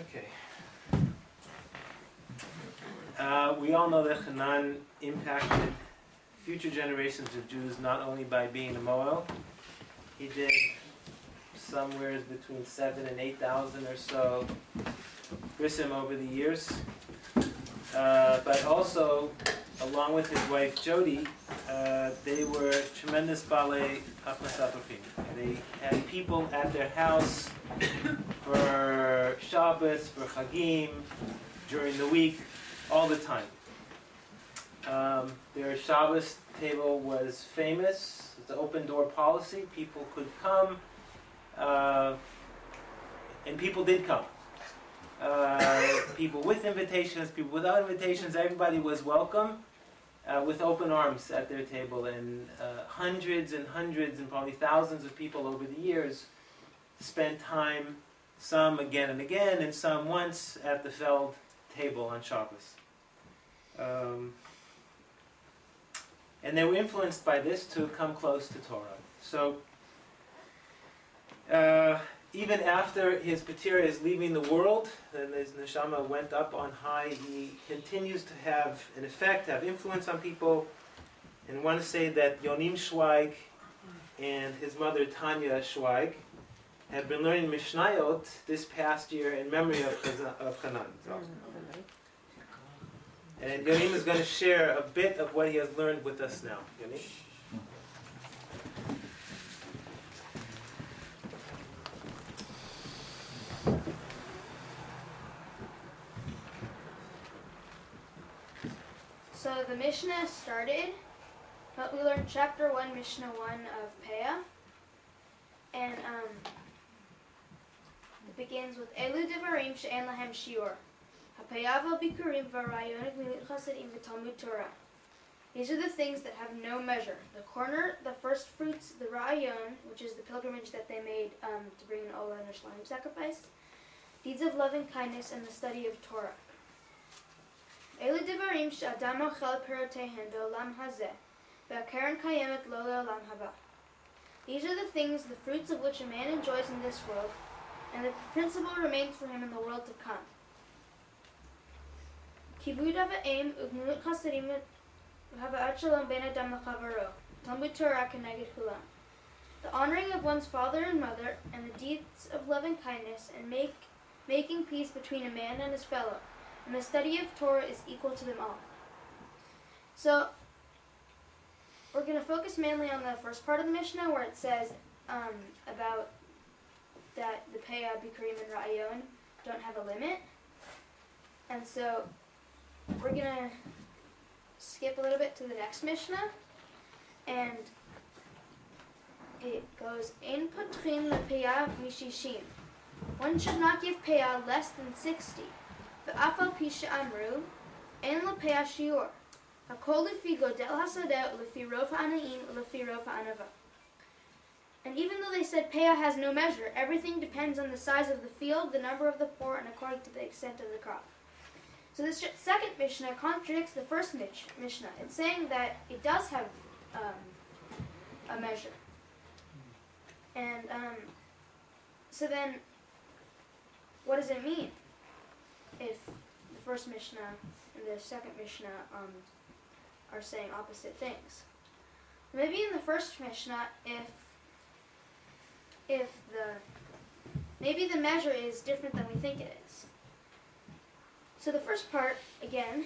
Okay. We all know that Hanan impacted future generations of Jews not only by being a Moel. He did somewhere between 7,000 and 8,000 or so brisim over the years. But also, along with his wife Jody, they were tremendous balei hachmasapafim. They had people at their house for Shabbos, for Chagim, during the week, all the time. Their Shabbos table was famous. It's an open door policy. People could come, and people did come. People with invitations, people without invitations, everybody was welcome with open arms at their table. And hundreds and hundreds and probably thousands of people over the years spent time, some again and again, and some once at the feld table on Shabbos. And they were influenced by this to come close to Torah. So even after his Patira is leaving the world, and his neshama went up on high, he continues to have an effect, have influence on people. And I want to say that Yonim Schweig and his mother Tanya Schweig have been learning mishnayos this past year in memory of Hanan. And Yonim is going to share a bit of what he has learned with us now. Yonim? So the Mishnah started, but we learned chapter 1, Mishnah 1 of Peah. And it begins with Elu Devarim she'en lahem shiur. HaPe'ava bikurim v'rayonik milut chasadim v'talmud Torah. These are the things that have no measure. The corner, the first fruits, the rayon, which is the pilgrimage that they made to bring an olah and a shlamim sacrifice, deeds of loving kindness, and the study of Torah. Elu devarim she'adam ochel pirotehen be'olam hazeh, ve'akeren kayemet lo le'olam haba. These are the things, the fruits of which a man enjoys in this world, and the principle remains for him in the world to come. Kibud ava'im ugmulut chasadim v'hava'at shalom ben adam l'chavaro. Talmud Torah keneged kulam. The honoring of one's father and mother, and the deeds of loving kindness, and making peace between a man and his fellow, and the study of Torah is equal to them all. So, we're going to focus mainly on the first part of the Mishnah, where it says about that the Peah, Bikurim, and Ra'ayon don't have a limit. And so, we're going to skip a little bit to the next Mishnah, and it goes, Ein potchin lePeah mishishim. One should not give Peah less than 60. Ve'afal pi she'amru, Ein lePeah shiur. Hakol lefi godel hasadeh, lefi rov ha'anaim, lefi rov ha'anava. And even though they said Peah has no measure, everything depends on the size of the field, the number of the poor, and according to the extent of the crop. So this second Mishnah contradicts the first Mishnah. It's saying that it does have a measure. And so then, what does it mean if the first Mishnah and the second Mishnah are saying opposite things? Maybe in the first Mishnah, maybe the measure is different than we think it is. So the first part, again,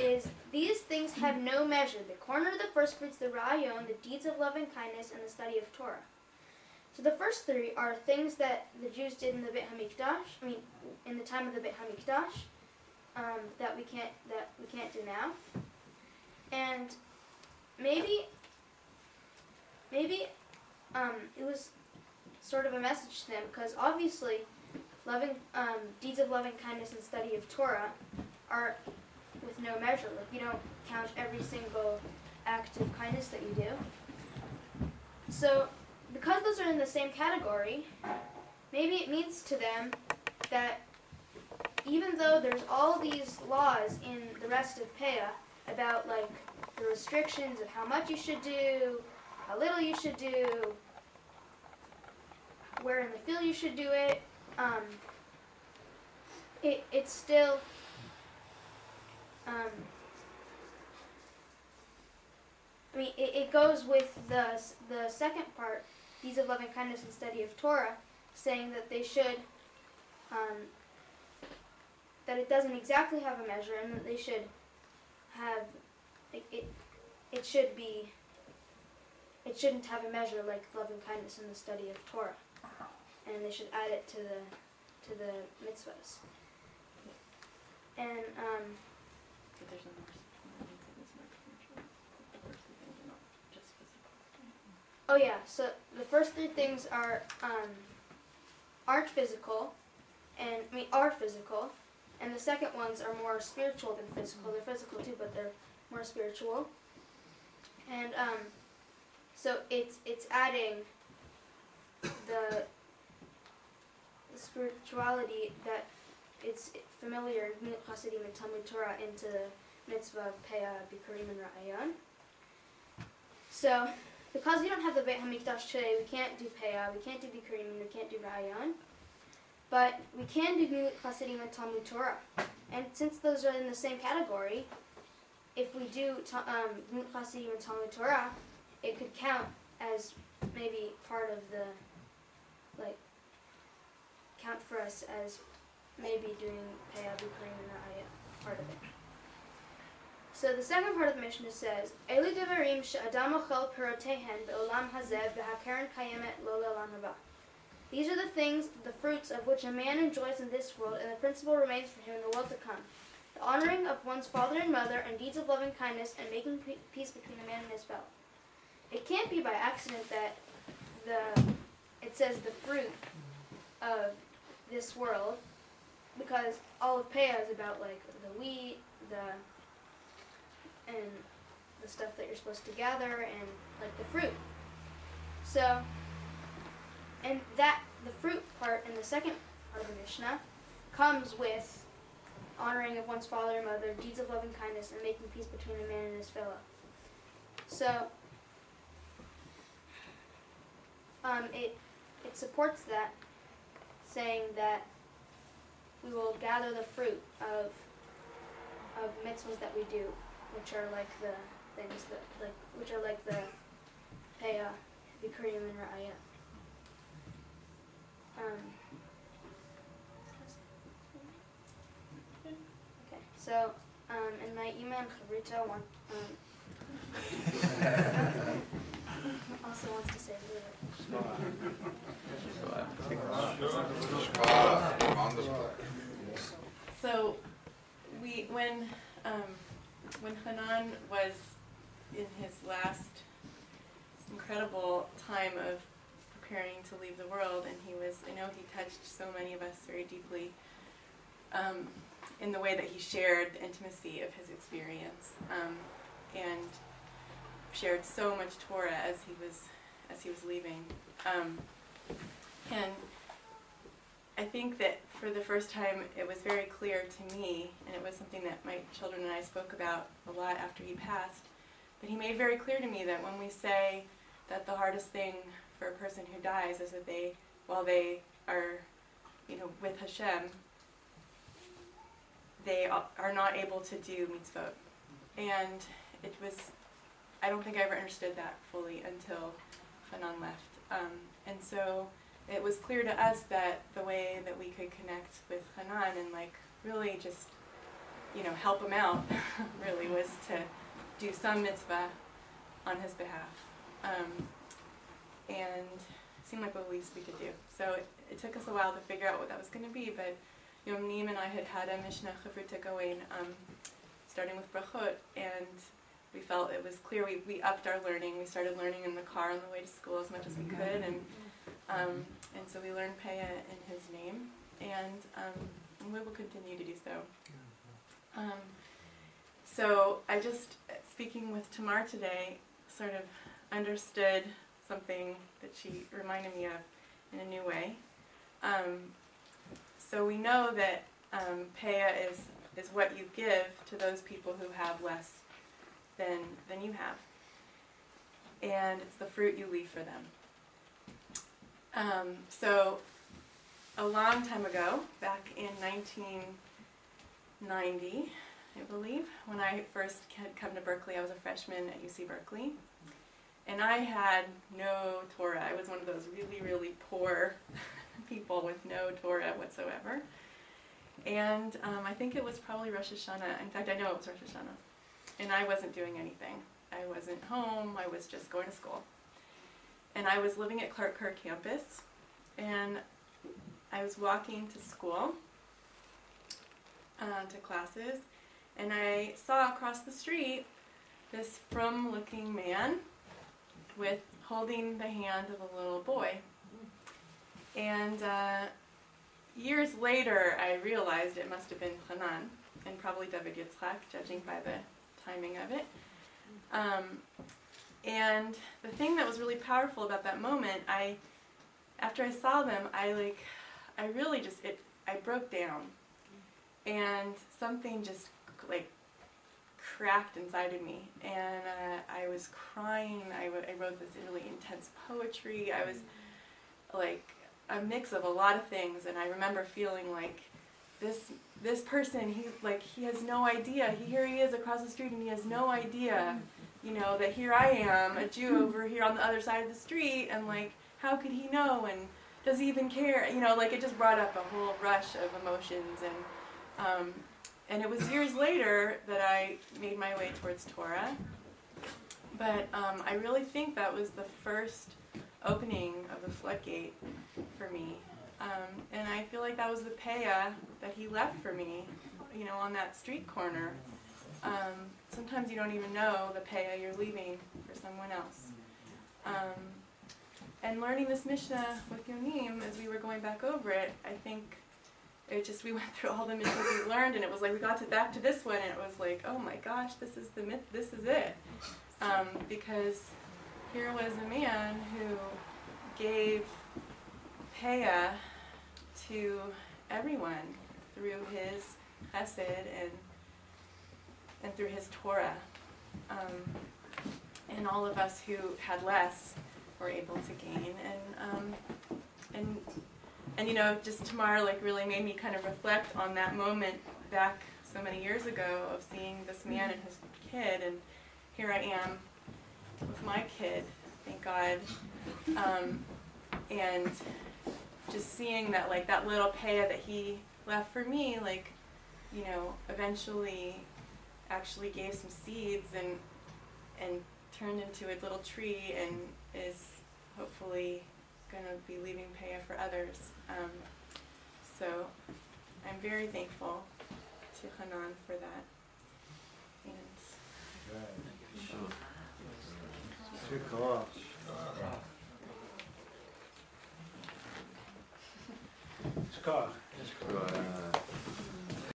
is these things have no measure. The corner, the first fruits, the rayon, the deeds of love and kindness, and the study of Torah. So the first three are things that the Jews did in the Beit HaMikdash, in the time of the Beit HaMikdash, that we can't do now. And maybe it was sort of a message to them, because obviously deeds of loving kindness and study of Torah are with no measure. Like, you don't count every single act of kindness that you do. So, because those are in the same category, maybe it means to them that even though there's all these laws in the rest of Peah about like the restrictions of how much you should do, how little you should do, where in the field you should do it, it's still it goes with the second part, deeds of loving kindness and study of Torah, saying that they should that it doesn't exactly have a measure, and that they should have it shouldn't have a measure like loving kindness in the study of Torah, and they should add it to the mitzvahs. And But there's no more spiritual. The first two things are not just physical. oh yeah, so the first three things aren't physical, and are physical, and the second ones are more spiritual than physical. They're physical too, but they're more spiritual. And so it's adding the spirituality that it's familiar in Gemilut Chasidim and Talmud Torah into the mitzvah of Peah, Bikurim, and Ra'ayon. So, because we don't have the Beit HaMikdash today, we can't do Peah, we can't do Bikurim, and we can't do Ra'ayon. But we can do Gemilut Chasidim and Talmud Torah. And since those are in the same category, if we do Gemilut Chasidim and Talmud Torah, it could count as maybe part of the, count for us as maybe doing Peah, Bikurim, and Ra'ayon, part of it. So the second part of the Mishnah says, Elu devarim she'adam ochel pirotehen be'olam hazeh v'hakeren kayemet lo le'olam haba. These are the things, the fruits of which a man enjoys in this world, and the principle remains for him in the world to come. The honoring of one's father and mother, and deeds of loving kindness, and making peace between a man and his fellow. It can't be by accident that it says the fruit of this world, because all of Peah is about the wheat, and the stuff that you're supposed to gather, and the fruit. So, and the fruit part in the second part of the Mishnah comes with honoring of one's father and mother, deeds of loving kindness, and making peace between a man and his fellow. So, it supports that, saying that we will gather the fruit of mitzvahs that we do, which are like the things that which are like the Peah, Bikurim, and Ra'ayon. Okay, so in my email, Chavrita also wants to say a little bit. So when Hanan was in his last incredible time of preparing to leave the world, and I know he touched so many of us very deeply in the way that he shared the intimacy of his experience, and shared so much Torah as he was leaving, and I think that for the first time it was very clear to me, and it was something that my children and I spoke about a lot after he passed, but he made very clear to me that when we say that the hardest thing for a person who dies is that while they are, with Hashem, they are not able to do mitzvot. And I don't think I ever understood that fully until Hanan left. And so it was clear to us that the way that we could connect with Hanan and really just, help him out, really, was to do some mitzvah on his behalf. And it seemed like the least we could do. So it took us a while to figure out what that was going to be, but Neem and I had a Mishnah Chavrita going, starting with brachot, and we felt it was clear we upped our learning. We started learning in the car on the way to school as much as we could, and so we learned Peah in his name, and we will continue to do so. So I just, speaking with Tamar today, sort of understood something that she reminded me of in a new way. So we know that Peah is what you give to those people who have less than you have. And it's the fruit you leave for them. So a long time ago, back in 1990, I believe, when I first had come to Berkeley. I was a freshman at UC Berkeley. And I had no Torah. I was one of those really, really poor people with no Torah whatsoever. And I think it was probably Rosh Hashanah. In fact, I know it was Rosh Hashanah. And I wasn't doing anything. I wasn't home. I was just going to school. And I was living at Clark Kerr campus. And I was walking to school, to classes. And I saw across the street this frum-looking man holding the hand of a little boy. And years later, I realized it must have been Hanan, and probably David Yitzchak, judging by the timing of it. And the thing that was really powerful about that moment, after I saw them, I broke down, and something just cracked inside of me, and I was crying. I wrote this really intense poetry. I was like a mix of a lot of things, and I remember feeling like this person, he has no idea. Here he is across the street, and he has no idea, that here I am, a Jew over here on the other side of the street, and how could he know, and does he even care? It just brought up a whole rush of emotions, and it was years later that I made my way towards Torah. But I really think that was the first opening of the floodgate for me. And I feel like that was the payah that he left for me, on that street corner. Sometimes you don't even know the payah you're leaving for someone else. And learning this Mishnah with Yonim, as we were going back over it, I think we went through all the Mishnahs we learned, and it was like we got back to this one, and it was like, oh my gosh, this is it. Because here was a man who gave payah to everyone through his chesed and through his Torah. And all of us who had less were able to gain. And just tomorrow really made me kind of reflect on that moment back so many years ago of seeing this man and his kid, and here I am with my kid, thank God, and just seeing that that little payah that he left for me, eventually actually gave some seeds and turned into a little tree, and is hopefully going to be leaving payah for others. So I'm very thankful to Hanan for that. Shkar.